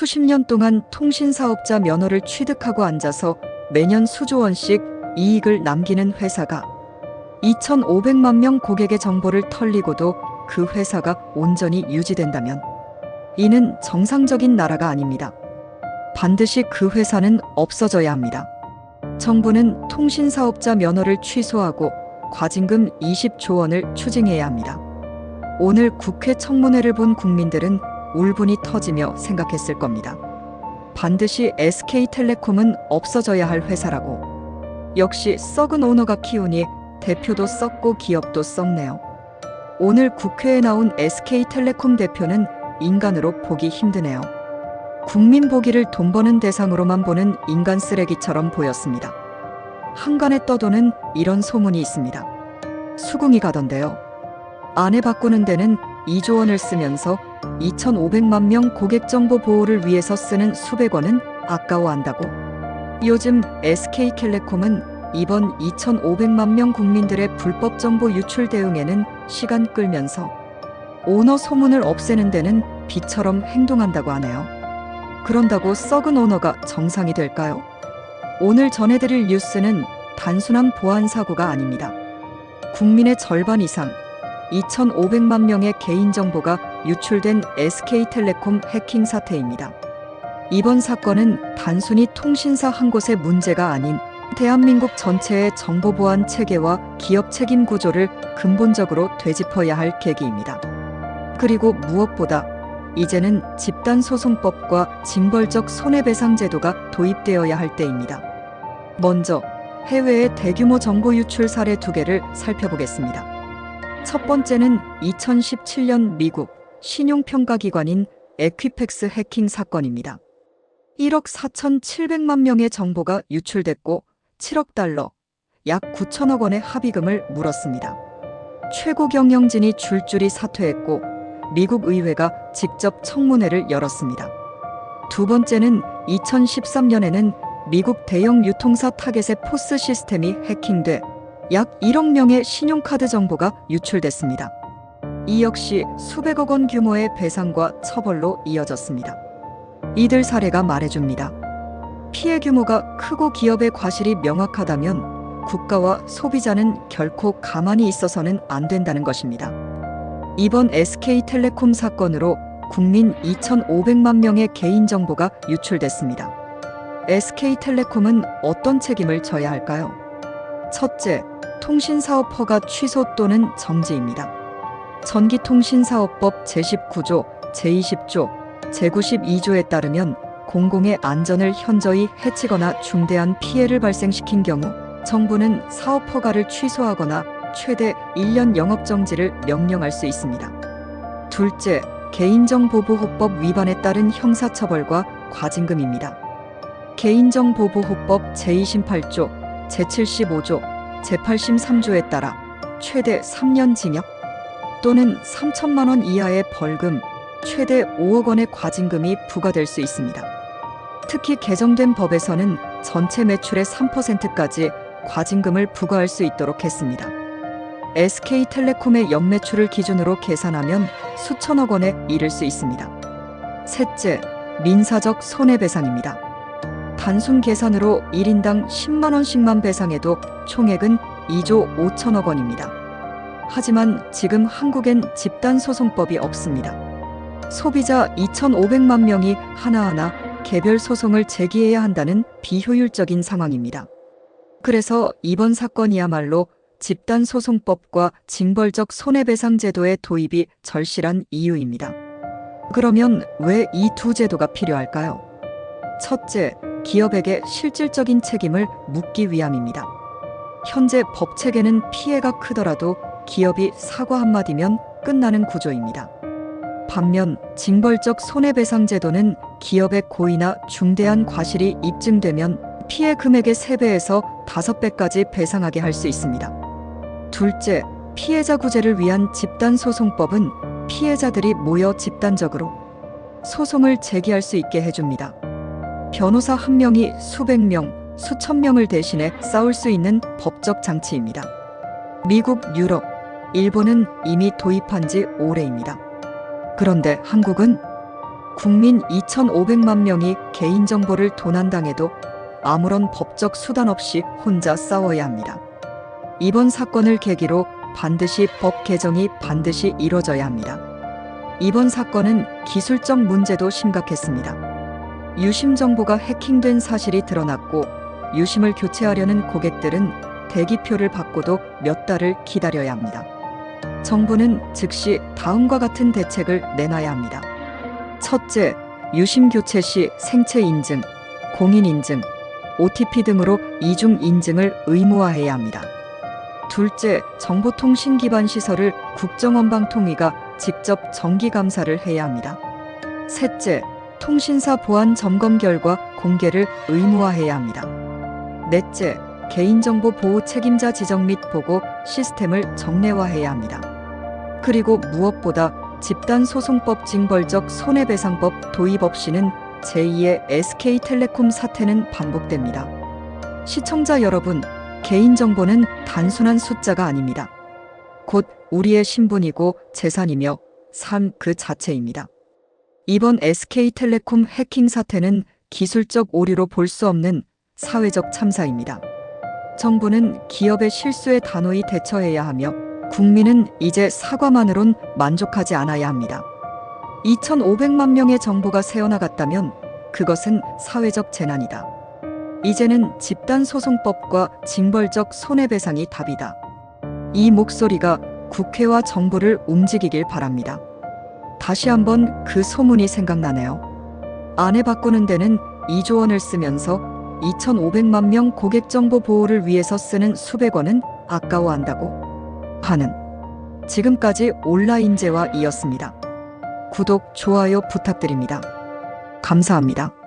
수십 년 동안 통신사업자 면허를 취득하고 앉아서 매년 수조 원씩 이익을 남기는 회사가 2,500만 명 고객의 정보를 털리고도 그 회사가 온전히 유지된다면 이는 정상적인 나라가 아닙니다. 반드시 그 회사는 없어져야 합니다. 정부는 통신사업자 면허를 취소하고 과징금 20조 원을 추징해야 합니다. 오늘 국회 청문회를 본 국민들은 울분이 터지며 생각했을 겁니다. 반드시 SK텔레콤은 없어져야 할 회사라고. 역시 썩은 오너가 키우니 대표도 썩고 기업도 썩네요. 오늘 국회에 나온 SK텔레콤 대표는 인간으로 보기 힘드네요. 국민 보기를 돈 버는 대상으로만 보는 인간 쓰레기처럼 보였습니다. 한간에 떠도는 이런 소문이 있습니다. 수긍이 가던데요. 아내 바꾸는 데는 2조 원을 쓰면서 2,500만 명 고객 정보 보호를 위해서 쓰는 수백 원은 아까워한다고. 요즘 SK텔레콤은 이번 2,500만 명 국민들의 불법 정보 유출 대응에는 시간 끌면서 오너 소문을 없애는 데는 비처럼 행동한다고 하네요. 그런다고 썩은 오너가 정상이 될까요? 오늘 전해드릴 뉴스는 단순한 보안 사고가 아닙니다. 국민의 절반 이상 2,500만 명의 개인정보가 유출된 SK텔레콤 해킹 사태입니다. 이번 사건은 단순히 통신사 한 곳의 문제가 아닌 대한민국 전체의 정보보안 체계와 기업 책임 구조를 근본적으로 되짚어야 할 계기입니다. 그리고 무엇보다 이제는 집단소송법과 징벌적 손해배상 제도가 도입되어야 할 때입니다. 먼저 해외의 대규모 정보 유출 사례 2개를 살펴보겠습니다. 첫 번째는 2017년 미국 신용평가기관인 에퀴팩스 해킹 사건입니다. 1억 4,700만 명의 정보가 유출됐고 7억 달러, 약 9천억 원의 합의금을 물었습니다. 최고 경영진이 줄줄이 사퇴했고 미국 의회가 직접 청문회를 열었습니다. 두 번째는 2013년에는 미국 대형 유통사 타겟의 포스 시스템이 해킹돼 약 1억 명의 신용카드 정보가 유출됐습니다. 이 역시 수백억 원 규모의 배상과 처벌로 이어졌습니다. 이들 사례가 말해줍니다. 피해 규모가 크고 기업의 과실이 명확하다면 국가와 소비자는 결코 가만히 있어서는 안 된다는 것입니다. 이번 SK텔레콤 사건으로 국민 2,500만 명의 개인정보가 유출됐습니다. SK텔레콤은 어떤 책임을 져야 할까요? 첫째, 통신사업 허가 취소 또는 정지입니다. 전기통신사업법 제19조, 제20조, 제92조에 따르면 공공의 안전을 현저히 해치거나 중대한 피해를 발생시킨 경우 정부는 사업 허가를 취소하거나 최대 1년 영업정지를 명령할 수 있습니다. 둘째, 개인정보보호법 위반에 따른 형사처벌과 과징금입니다. 개인정보보호법 제28조, 제75조, 제83조에 따라 최대 3년 징역 또는 3천만 원 이하의 벌금, 최대 5억 원의 과징금이 부과될 수 있습니다. 특히 개정된 법에서는 전체 매출의 3%까지 과징금을 부과할 수 있도록 했습니다. SK텔레콤의 연매출을 기준으로 계산하면 수천억 원에 이를 수 있습니다. 셋째, 민사적 손해배상입니다. 단순 계산으로 1인당 10만 원씩만 배상해도 총액은 2조 5천억 원입니다. 하지만 지금 한국엔 집단소송법이 없습니다. 소비자 2,500만 명이 하나하나 개별 소송을 제기해야 한다는 비효율적인 상황입니다. 그래서 이번 사건이야말로 집단소송법과 징벌적 손해배상 제도의 도입이 절실한 이유입니다. 그러면 왜 이 두 제도가 필요할까요? 첫째, 기업에게 실질적인 책임을 묻기 위함입니다. 현재 법 체계는 피해가 크더라도 기업이 사과 한마디면 끝나는 구조입니다. 반면 징벌적 손해배상 제도는 기업의 고의나 중대한 과실이 입증되면 피해 금액의 3배에서 5배까지 배상하게 할 수 있습니다. 둘째, 피해자 구제를 위한 집단소송법은 피해자들이 모여 집단적으로 소송을 제기할 수 있게 해줍니다. 변호사 한 명이 수백 명, 수천 명을 대신해 싸울 수 있는 법적 장치입니다. 미국, 유럽, 일본은 이미 도입한 지 오래입니다. 그런데 한국은 국민 2,500만 명이 개인정보를 도난당해도 아무런 법적 수단 없이 혼자 싸워야 합니다. 이번 사건을 계기로 반드시 법 개정이 반드시 이뤄져야 합니다. 이번 사건은 기술적 문제도 심각했습니다. 유심 정보가 해킹된 사실이 드러났고 유심을 교체하려는 고객들은 대기표를 받고도 몇 달을 기다려야 합니다. 정부는 즉시 다음과 같은 대책을 내놔야 합니다. 첫째, 유심 교체 시 생체 인증, 공인 인증, OTP 등으로 이중 인증을 의무화해야 합니다. 둘째, 정보통신 기반 시설을 국정원방통위가 직접 정기 감사를 해야 합니다. 셋째, 통신사 보안 점검 결과 공개를 의무화해야 합니다. 넷째, 개인정보 보호 책임자 지정 및 보고 시스템을 정례화해야 합니다. 그리고 무엇보다 집단소송법 징벌적 손해배상법 도입 없이는 제2의 SK텔레콤 사태는 반복됩니다. 시청자 여러분, 개인정보는 단순한 숫자가 아닙니다. 곧 우리의 신분이고 재산이며 삶 그 자체입니다. 이번 SK텔레콤 해킹 사태는 기술적 오류로 볼 수 없는 사회적 참사입니다. 정부는 기업의 실수에 단호히 대처해야 하며 국민은 이제 사과만으론 만족하지 않아야 합니다. 2,500만 명의 정보가 새어나갔다면 그것은 사회적 재난이다. 이제는 집단소송법과 징벌적 손해배상이 답이다. 이 목소리가 국회와 정부를 움직이길 바랍니다. 다시 한번 그 소문이 생각나네요. 아내 바꾸는 데는 2조 원을 쓰면서 2,500만 명 고객 정보 보호를 위해서 쓰는 수백 원은 아까워한다고 하는. 지금까지 온라인제와 이었습니다. 구독, 좋아요 부탁드립니다. 감사합니다.